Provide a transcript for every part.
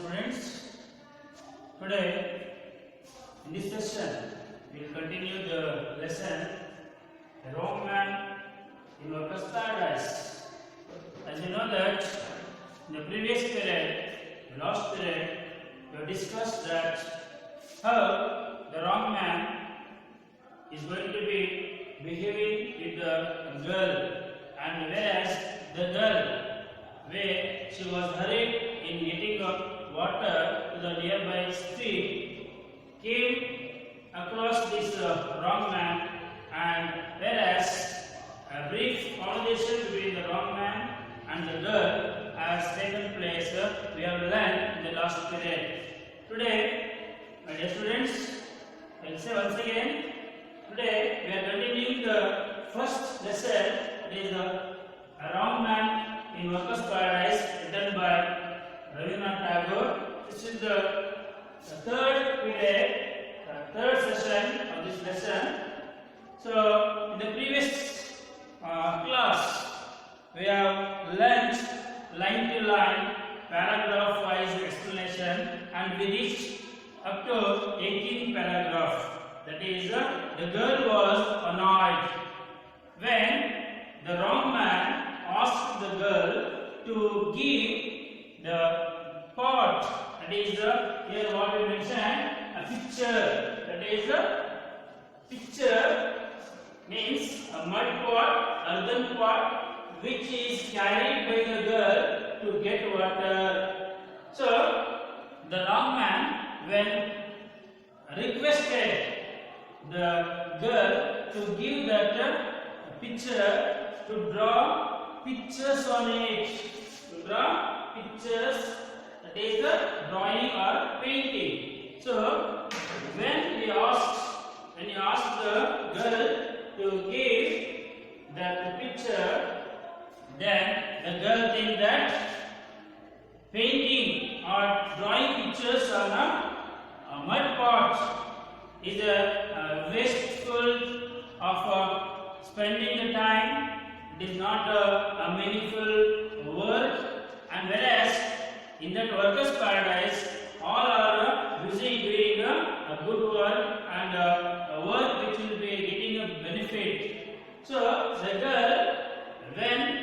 morning, students. Today, in this session, we will continue the lesson "The Wrong Man in Workers' Paradise." As you know that in the previous period, the last period, we have discussed that how the wrong man is going to be behaving with the girl, and whereas the girl, where she was hurried in getting up water to the nearby stream, came across this wrong man, and whereas a brief conversation between the wrong man and the girl has taken place, we have learned in the last period. Today, my dear students, I will say once again, today we are continuing the first lesson, that is A Wrong Man in Workers' Paradise, written by Rabindranath Tagore. This is the third period, the third session of this lesson. So, in the previous class, we have learnt line to line, paragraph wise explanation, and we reached up to 18th paragraph. That is, the girl was annoyed when the wrong man asked the girl to give the pot. That is, here what we mentioned, a picture. That is, picture means a mud pot, earthen pot, which is carried by the girl to get water. So, the wrong man, when requested the girl to give that picture, to draw pictures on it, to draw pictures, that is the drawing or painting. So, when he asked the girl to give that picture, then the girl thinks that painting or drawing pictures on a mud pot is a wasteful of spending the time. It is not a meaningful work, and whereas in that workers' paradise, all are busy doing a good work and a work which will be getting a benefit. So the girl, when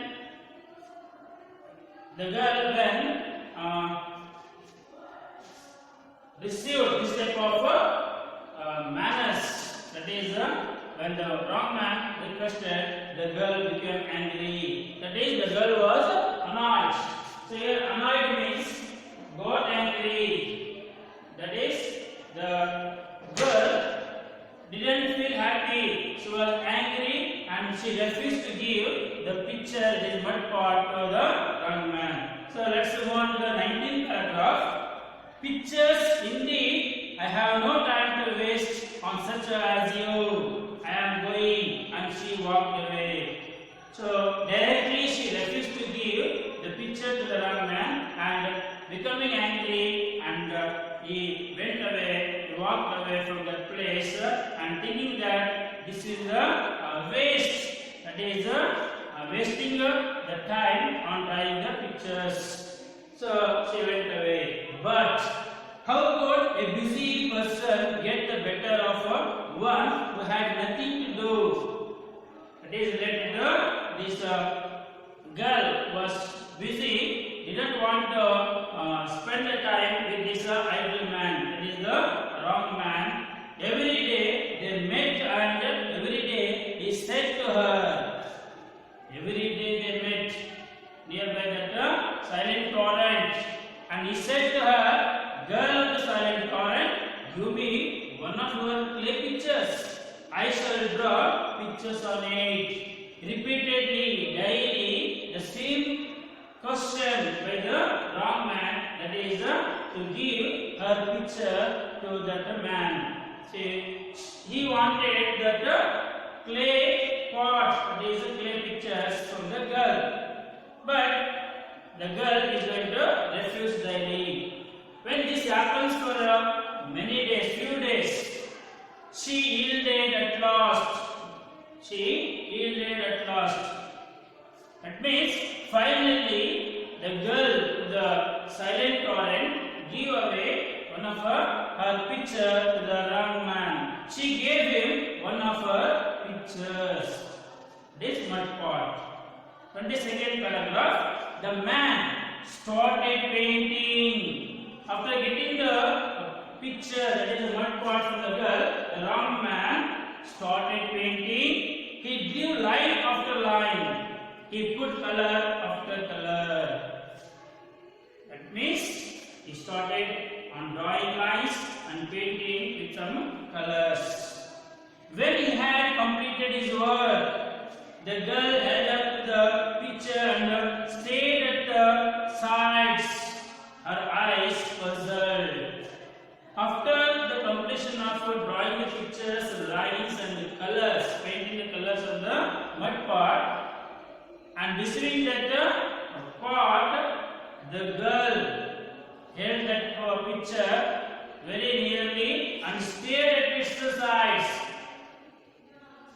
received this type of manners, that is, when the wrong man requested, the girl became angry. That is, the girl was annoyed. So here, annoyed means got angry. That is, the girl didn't feel happy. She was angry and she refused to give the picture, this mud pot, to the wrong man. So let's move on to the 19th paragraph. Pictures, indeed, I have no time to waste on such as you. I am going, and she walked away. So directly she refused to give the picture to the wrong man, and becoming angry, and he went away, he walked away from that place, and thinking that this is a waste, that is wasting the time on drawing the pictures. So she went away. But how could a busy person get the better of one who had nothing to do? It is related to this girl was busy, didn't want to spend the time with this idle man. It is the wrong man. Every day they met, and every day he said to her, every day they met nearby that silent torrent, and he said to her, girl of the silent torrent, give me one of your clay pictures. I shall draw pictures on it. Repeatedly, daily, the same question by the wrong man, that is to give her picture to that man. See, he wanted that clay pot, that is clay pictures from the girl. But the girl is going to refuse daily. When this happens for many days, few days, she yielded at last. That means finally the girl, the silent torrent, give away one of her picture to the wrong man. She gave him one of her pictures. This mud pot. 22nd paragraph. The man started painting. After getting the picture, that is the mud pot from the girl, the wrong man started painting. He drew line after line. He put color after color. That means he started on drawing lines and painting with some colors. When he had completed his work, the girl held up the picture and stared at the sides, her eyes puzzled. After the completion of drawing the pictures, lines and colors, painting the colors on the mud pot, and receiving that pot, the girl held that picture very nearly and stared at its sides.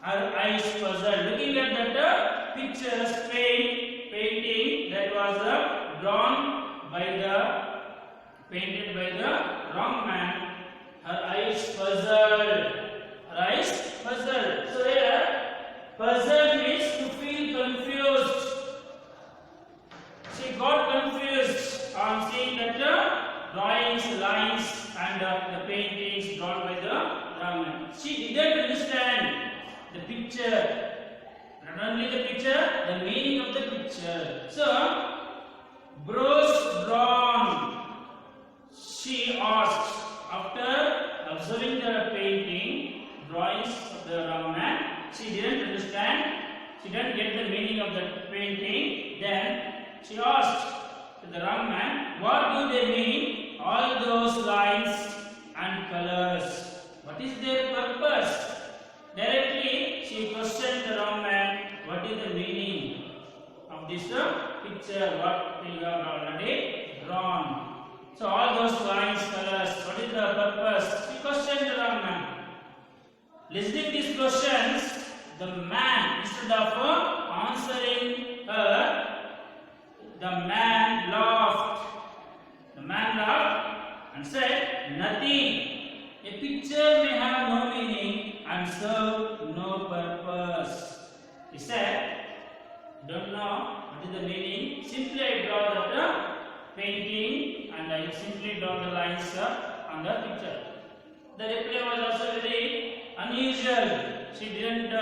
Her eyes puzzled, looking at that picture, painting that was drawn by painted by the wrong man. Her eyes puzzled. Her eyes puzzled. So here, puzzled means to feel confused. She got confused on seeing that drawings, lines, and the paintings drawn by the wrong man. She didn't understand the picture. Not only the picture, the meaning of the picture. So, brows drawn. She asked, after observing the painting, drawings of the wrong man, she didn't understand, she didn't get the meaning of the painting. Then she asked to the wrong man, what do they mean, all those lines and colors? What is their purpose? Directly she questioned the wrong man, what is the meaning of this picture, what you have already drawn? So all those lines, colors, what is the purpose? She questioned the wrong man. Listening these questions, the man, instead of answering her, the man laughed. The man laughed and said, nothing. A picture may have no meaning and serve no purpose. He said, don't know what is the meaning. Simply I draw the painting and I simply draw the lines on the picture. The reply was also very unusual. She didn't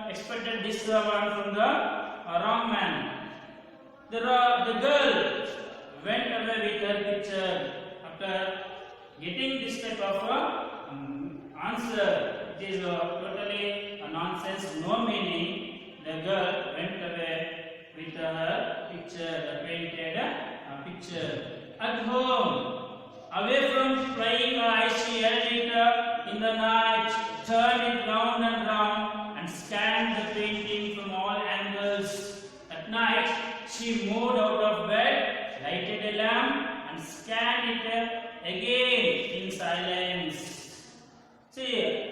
expected this one from the wrong man. The girl went away with her picture after getting this type of answer. It is totally a nonsense, no meaning. The girl went away with her picture, the painted picture. At home, away from prying eyes, she held it in the night, turned it round and round, and scanned the painting from all angles. At night, she moved out of bed, lighted a lamp, and scanned it again in silence. See,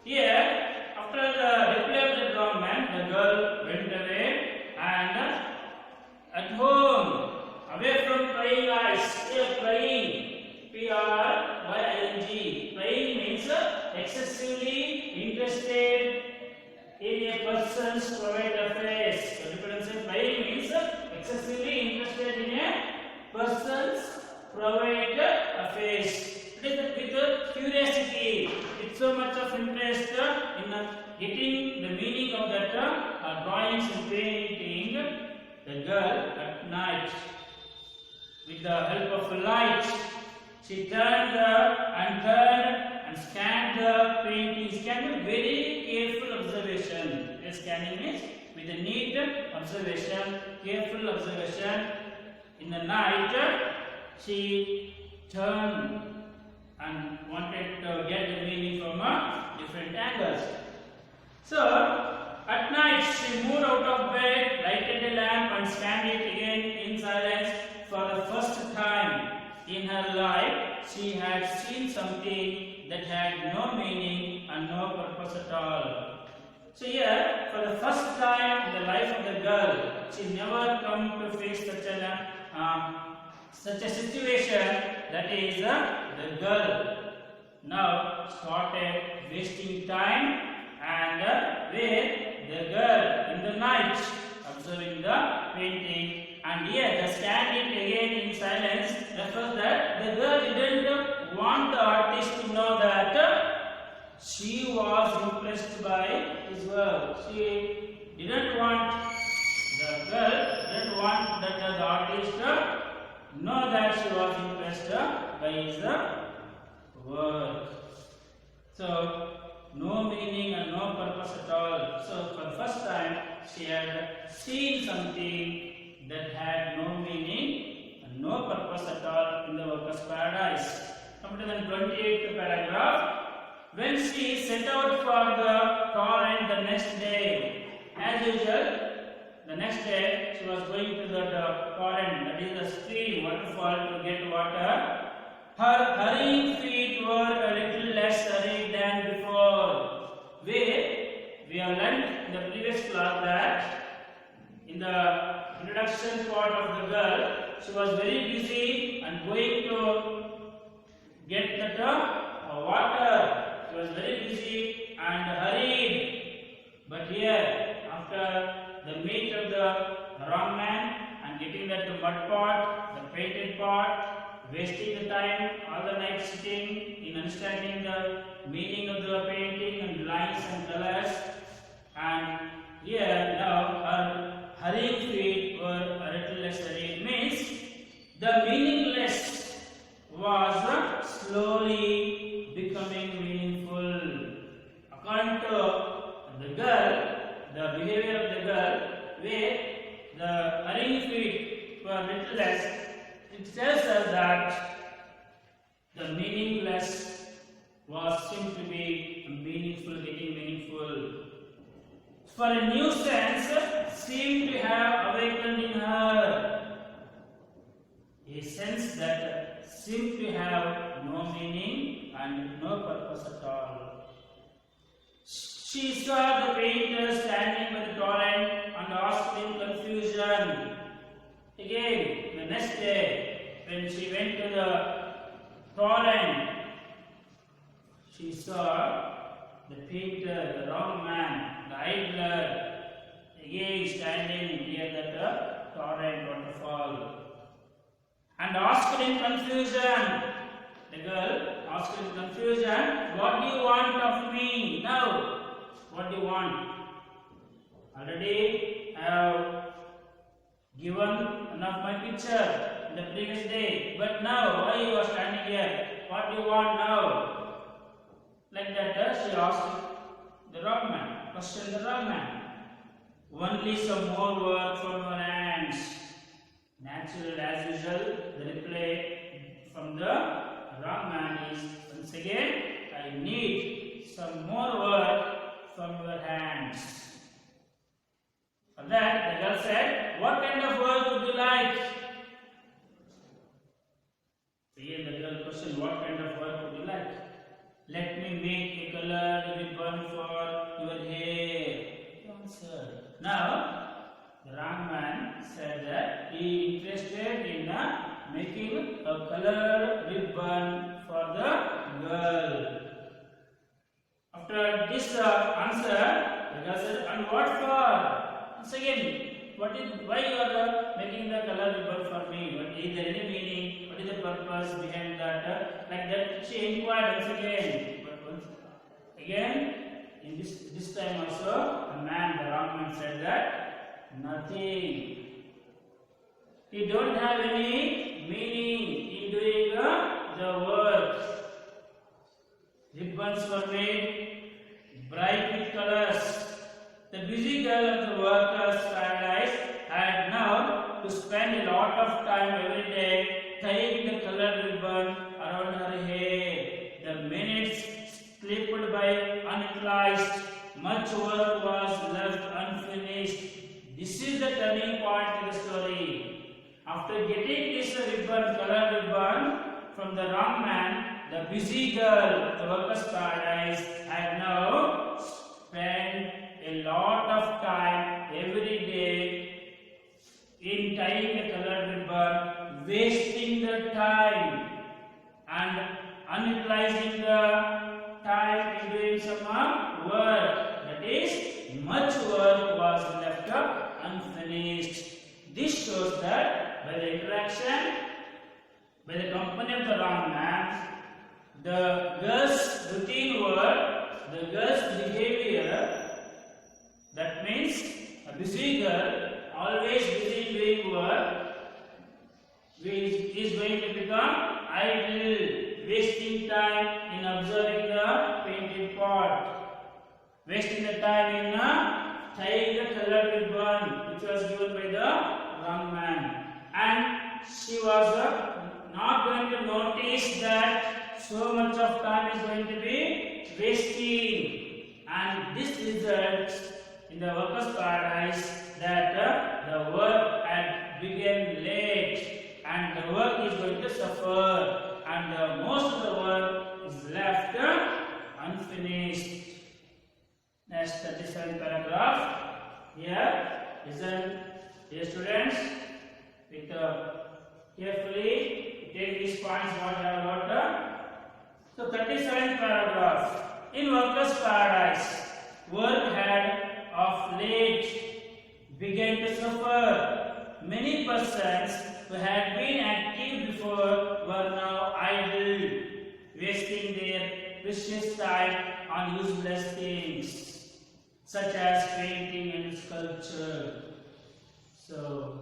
here, after the reply of the wrong man, the girl went away and at home, away from prying eyes. Here, prying, P-R-Y-I-N-G. Prying means excessively interested in a person's private affairs. So, difference in prying means excessively interested in a person's private affairs. It is with curiosity, with so much of interest in getting the meaning of that drawings and painting. The girl at night, with the help of a light, she turned and scanned the painting. Scanning with very careful observation. Scanning means with a neat observation, careful observation. In the night, she turned and wanted to get the meaning from different angles. So, at night, she moved out of bed, lighted a lamp, and scanned it again in silence. For the first time in her life, she had seen something that had no meaning and no purpose at all. So here, for the first time in the life of the girl, she never come to face such a situation that is the girl. Now started wasting time and where the girl in the night observing the painting, and here the standing again in silence refers that the girl didn't want the artist to know that she was impressed by his work. She didn't want the girl didn't want that the artist know that she was impressed by his work. So no meaning and no purpose at all. So for the first time she had seen something that had no meaning and no purpose at all in the workers' paradise. Come to the 28th paragraph. When she set out for the torrent the next day, as usual, the next day she was going to the torrent, that is the stream, waterfall, to get water. Her hurrying feet were a little less hurried than before. We have learned in the previous class that in the introduction part of the girl, she was very busy and going to get that water. She was very busy and hurried. But here, after the meet of the wrong man and getting that mud pot, the painted pot, wasting the time all the night sitting in understanding the meaning of the painting and lines and colors, and here now her hurrying feet were a little less hurried, means the meaningless was slowly becoming meaningful. According to the girl, the behavior of the girl, where the hurrying feet were a little less, it tells us that the meaningless seemed to be meaningful, getting meaningful. For a new sense seemed to have awakened in her. A sense that seemed to have no meaning and no purpose at all. She saw the painter standing by the torrent and asked in confusion. Again, the next day, when she went to the torrent, she saw the painter, the wrong man, the idler, again standing near that torrent waterfall, and asked in confusion. The girl asked in confusion, "What do you want of me now? What do you want? Already I have given enough my picture in the previous day, but now why you are standing here? What do you want now?" Like that she asked the wrong man, questioned the wrong man. "Only some more work from your hands." Natural as usual, the reply from the wrong man is once again, "I need some more work from your hands." For that, the girl said, "What kind of work would you like?" Again, the girl questioned, "What kind of work would you like?" "Let me make a colored ribbon for your hair." He answered. Now, the wrong man said that he interested in making a colored ribbon for the girl. After this answer, the girl said, "And what for?" Once again, why you are making the color ribbon for me? Is there any meaning? What is the purpose behind that? Like that, she inquired once again. But once again, in this time also, the wrong man said that nothing. He don't have any meaning in doing the work. Ribbons were made bright with colors. The busy girl of the workers' paradise had now to spend a lot of time every day tying the colored ribbon around her hair. The minutes slipped by unutilized. Much work was left unfinished. This is the turning point in the story. After getting this colored ribbon from the wrong man, the busy girl of the workers' paradise had now spent a lot of time every day in tying the colored ribbon, wasting the time. and unutilizing the time in doing some work. That is, much work was left unfinished. This shows that by the interaction, by the company of the wrong man, the girl's routine work, the girl's behavior, that means a busy girl, always busy doing work, is going to become idle, wasting time in observing the painted pot, wasting the time in tying the colored ribbon which was given by the wrong man. And she was not going to notice that so much of time is going to be wasting, and this results in the workers' paradise that the work had begun late and the work is going to suffer, and most of the work is left unfinished. Next, 37th paragraph. Here, listen, dear students, with carefully take these points what I have got. So 37th paragraph. In workers' paradise, work had of late began to suffer. Many persons who had been active before were now idle, wasting their precious time on useless things such as painting and sculpture. So,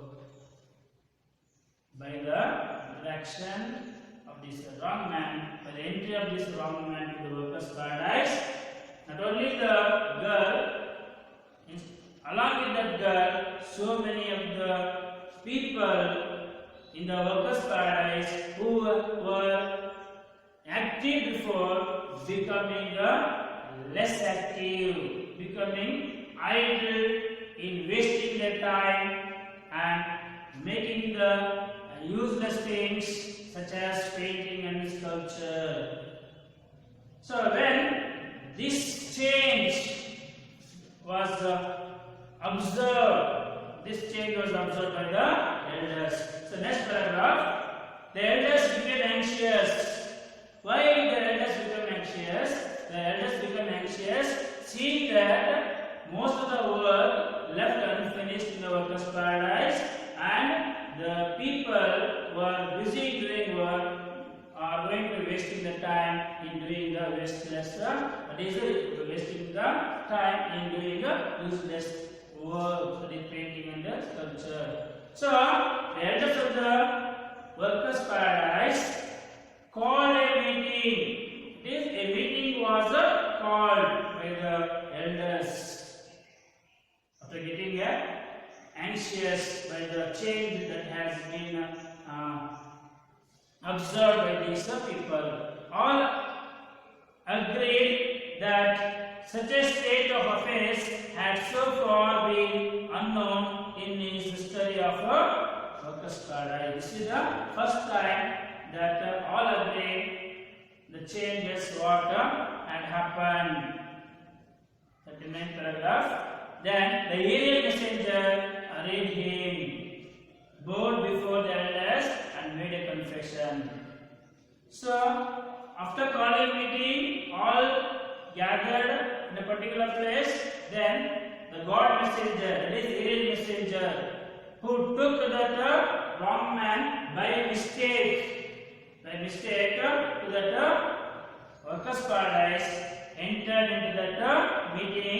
by the interaction of this wrong man, by the entry of this wrong man to the workers' paradise, not only the girl, along with that girl, so many of the people in the workers' paradise who were active before becoming less active, becoming idle in wasting their time and making the useless things such as painting and sculpture. So when this change was observed, by the elders. So next paragraph, the elders became anxious. Why the elders become anxious? The elders become anxious seeing that most of the work left unfinished in the workers' paradise, and the people who are busy doing work are going to be wasting the time in doing the wasteless, that is wasting the time in doing the useless work, that is painting and the sculpture. So the elders of the workers' paradise called a meeting. A meeting was called by the elders after getting anxious by the change that has been observed by these people. All agreed that such a state of affairs had so far been unknown in the history of workers' paradise. This is the first time that all agreed the changes what had happened. 39th paragraph. Then the Ariel messenger arrayed him, bowed before the elders, and made a confession. So, after calling meeting, all gathered in a particular place. Then the God messenger, that is Ariel messenger, who took that wrong man by mistake to that workers' paradise, entered into that meeting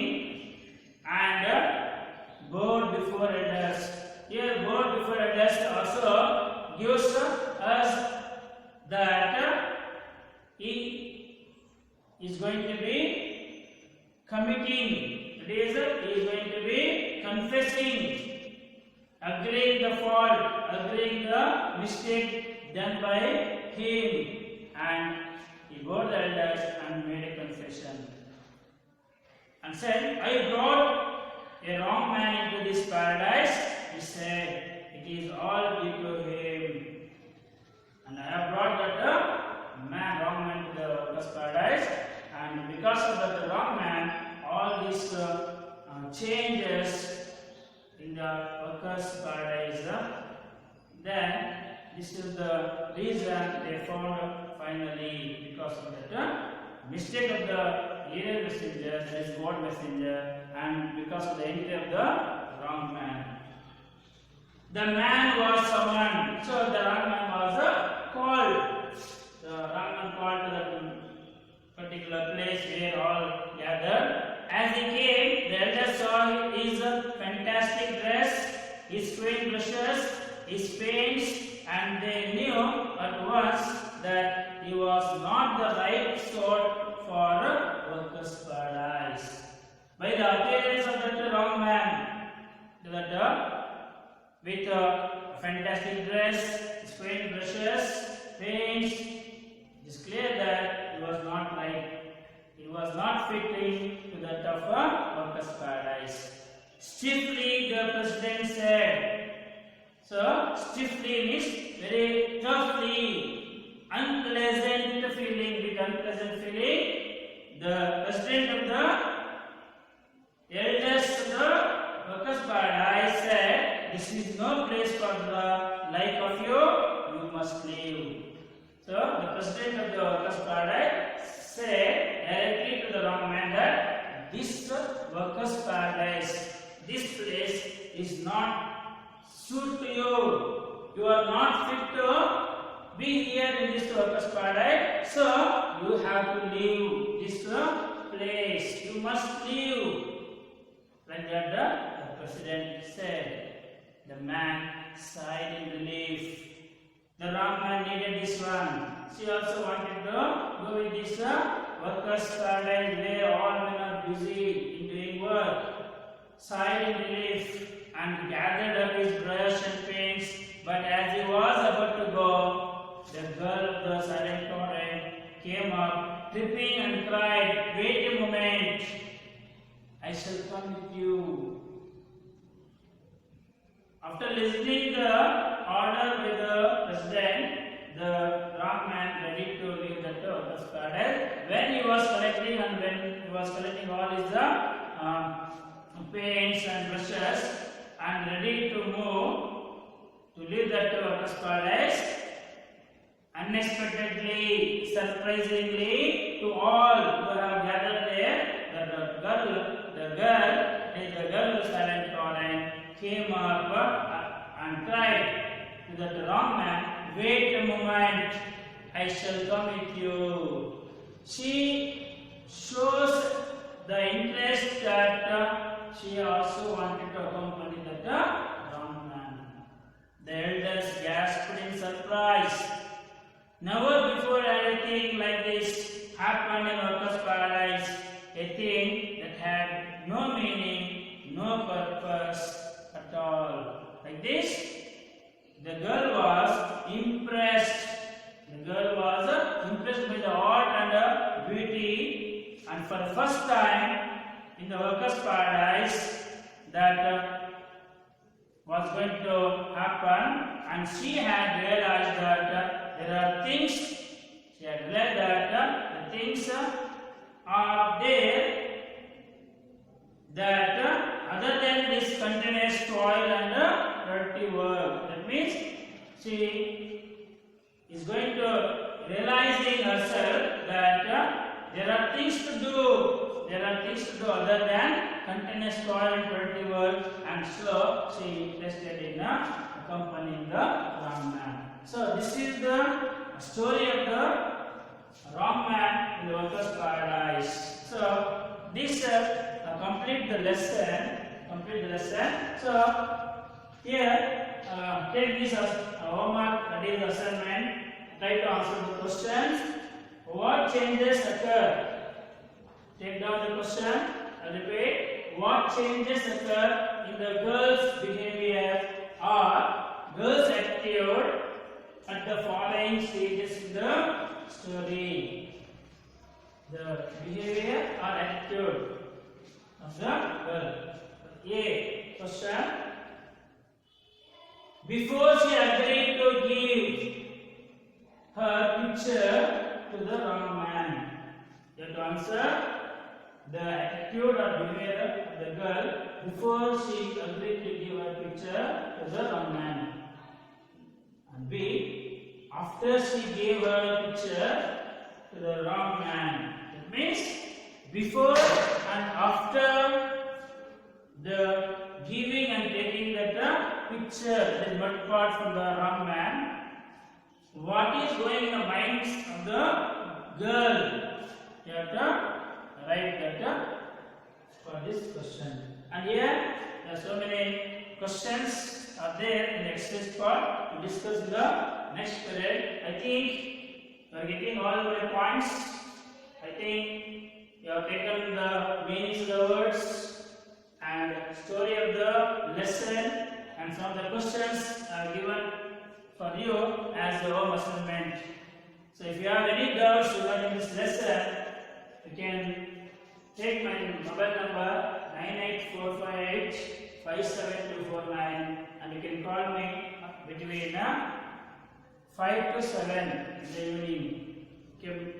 and bowed before elders. Here, bowed before elders also gives us that he is going to be committing, that is, he is going to be confessing, agreeing the fault, agreeing the mistake done by him, and he bowed the elders and made a confession and said, I brought a wrong man into this paradise. He said, it is all due to him, and I have brought that wrong man to the workers' paradise, and because of that wrong man, all these changes in the workers' paradise. Then this is the reason they found finally, because of that mistake of the leader messenger, that is God messenger, and because of the entry of the wrong man, the man was summoned. So the wrong man was called. The wrong man called to the particular place where all gathered. As he came, the elders saw his fantastic dress, his fine brushes, his paints, and they knew at once that he was not the right sort for workers' paradise. By the appearance of that wrong man, with a fantastic dress, his fine brushes, paints, it is clear that he was not right. It was not fitting to that of a workers' paradise. Stiffly, the president said. So, stiffly means very toughly, unpleasant feeling. With unpleasant feeling, the president of the elders of the workers' paradise said, "This is no place for the like of you. You must leave." So, the president of the workers' paradise said directly to the wrong man that this workers' paradise, this place is not suit to you. You are not fit to be here in this workers' paradise. So you have to leave this place. You must leave. Like that the president said. The man sighed in relief. The wrong man needed this one. She also wanted to go with this workers' paradise where all men are busy in doing work. Sighed in relief and gathered up his brush and paints. But as he was about to go, the girl of the silent torrent came up, tripping and cried, "Wait a moment, I shall come with you." After listening the order with the president, the wrong man ready to leave the workers' paradise. When he was collecting all his paints and brushes and ready to move to leave that workers' paradise, unexpectedly, surprisingly to all who have gathered there, the girl silent torrent came up and cried to the wrong man, "Wait a moment, I shall come with you." She shows the interest that she also wanted to accompany that wrong man. The elders gasped in surprise. Never before anything like this happened in workers' paradise. A thing that had no meaning, no purpose at all. Like this, the girl was impressed. The girl was impressed by the art and beauty, and for the first time in the workers' paradise that was going to happen, and she had realized that there are things. She had realized that the things are there that other than this continuous toil and dirty work. That means she is going to realizing herself that there are things to do. There are things to do other than continuous toil and dirty work, and so she interested in accompanying the wrong man. So this is the story of the wrong man in the workers' paradise. So this complete the lesson. So here take this as homework, that is assignment. Try to answer the questions. What changes occur? Take down the question. I repeat. What changes occur in the girl's behavior or girl's attitude at the following stages in the story? The behavior or attitude of the girl. A. Question. Before she agreed to give her picture to the wrong man, you have to answer the attitude or behavior of the girl before she agreed to give her picture to the wrong man. And B. after she gave her picture to the wrong man. That means before and after the giving and taking that picture, the mud part from the wrong man, what is going in the minds of the girl? You have to write that for this question. And here there are so many questions are there in the exercise part to discuss in the next period. I think you are getting all my points. I think you have taken the meanings of the words and story of the lesson, and some of the questions are given for you as the home assignment. So if you have any doubts regarding this lesson, you can take my mobile number 98458 57249, and you can call me between 5 to 7 in the evening. Okay.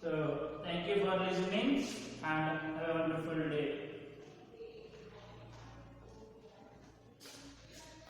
So thank you for listening, and